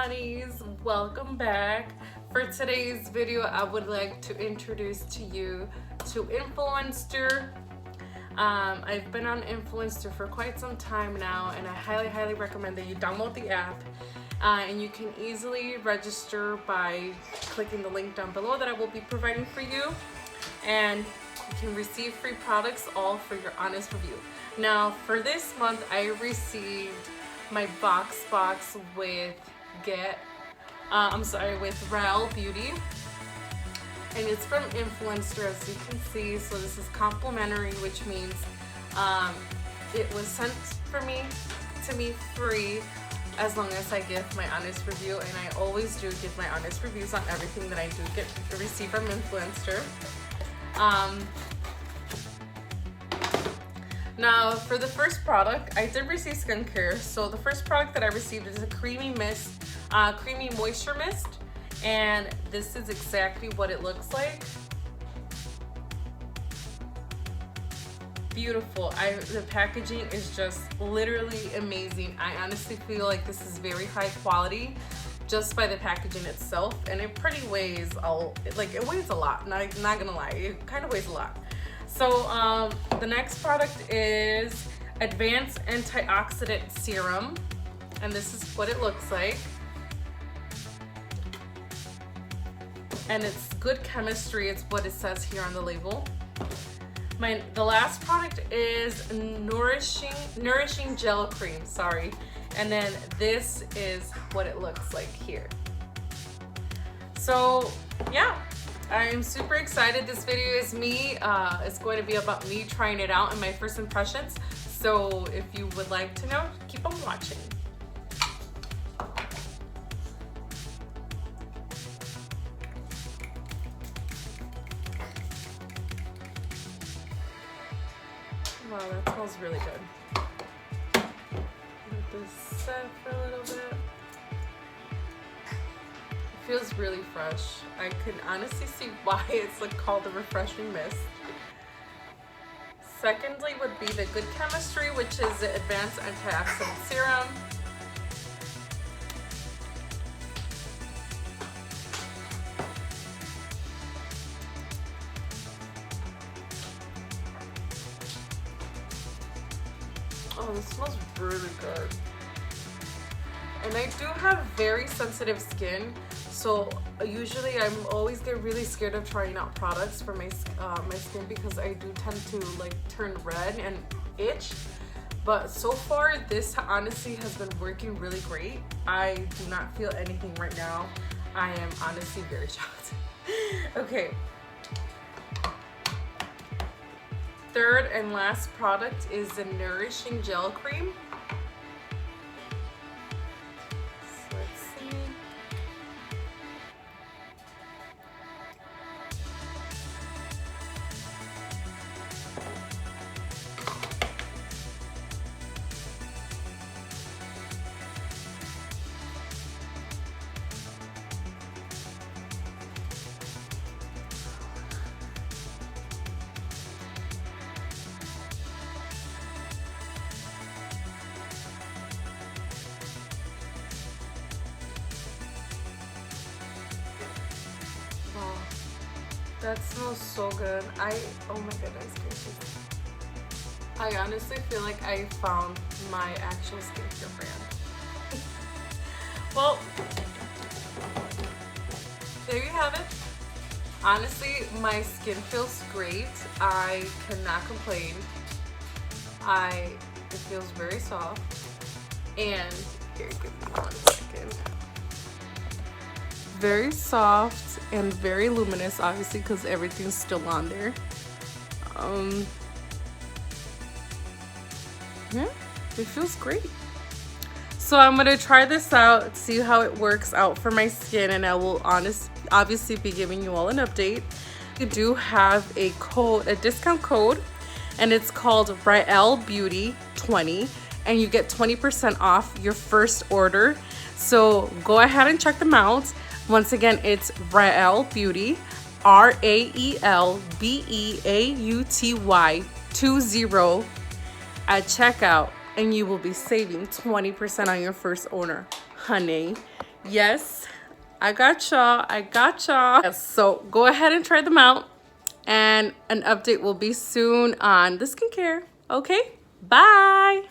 honeys, welcome back. For today's video, I would like to introduce to you to Influenster. I've been on Influenster for quite some time now, and I highly recommend that you download the app. And you can easily register by clicking the link down below that I will be providing for you. And you can receive free products, all for your honest review. Now, for this month, I received my box with with Rael Beauty, and it's from Influenster, as you can see. So this is complimentary, which means it was sent to me free, as long as I give my honest review, and I always do give my honest reviews on everything that I do receive from Influenster. Now, for the first product, I did receive skincare. So the first product that I received is a creamy moisture mist, and this is exactly what it looks like. Beautiful. The packaging is just literally amazing. I honestly feel like this is very high quality just by the packaging itself, and it weighs it weighs a lot. Not gonna lie, it kind of weighs a lot. So the next product is Advanced Antioxidant Serum, and this is what it looks like. And it's good chemistry, it's what it says here on the label. The last product is Nourishing Gel Cream, sorry. And then this is what it looks like here. So yeah, I'm super excited. This video is me. It's going to be about me trying it out and my first impressions. So if you would like to know, keep on watching. Wow, that smells really good. Let this set for a little bit. It feels really fresh. I can honestly see why it's called the refreshing mist. Secondly would be the good chemistry, which is the Advanced Antioxidant Serum. Oh, this smells really good. And I do have very sensitive skin, so usually I'm always get really scared of trying out products for my skin, because I do tend to turn red and itch. But so far, this honestly has been working really great. I do not feel anything right now. I am honestly very shocked. Okay. Third and last product is the Nourishing Gel Cream. So let's see. That smells so good. Oh my goodness gracious. I honestly feel like I found my actual skincare brand. Well, there you have it. Honestly, my skin feels great. I cannot complain. It feels very soft. And here, give me 1 second. Very soft and very luminous, obviously, because everything's still on there. Yeah, it feels great. So I'm gonna try this out, see how it works out for my skin, and I will obviously be giving you all an update. You do have a discount code, and it's called Rael Beauty 20, and you get 20% off your first order. So go ahead and check them out. Once again, it's Rael Beauty, RAEL BEAUTY 20 at checkout, and you will be saving 20% on your first order. Honey, Yes, I got y'all. Yes, so go ahead and try them out, and an update will be soon on the skincare. Okay, bye.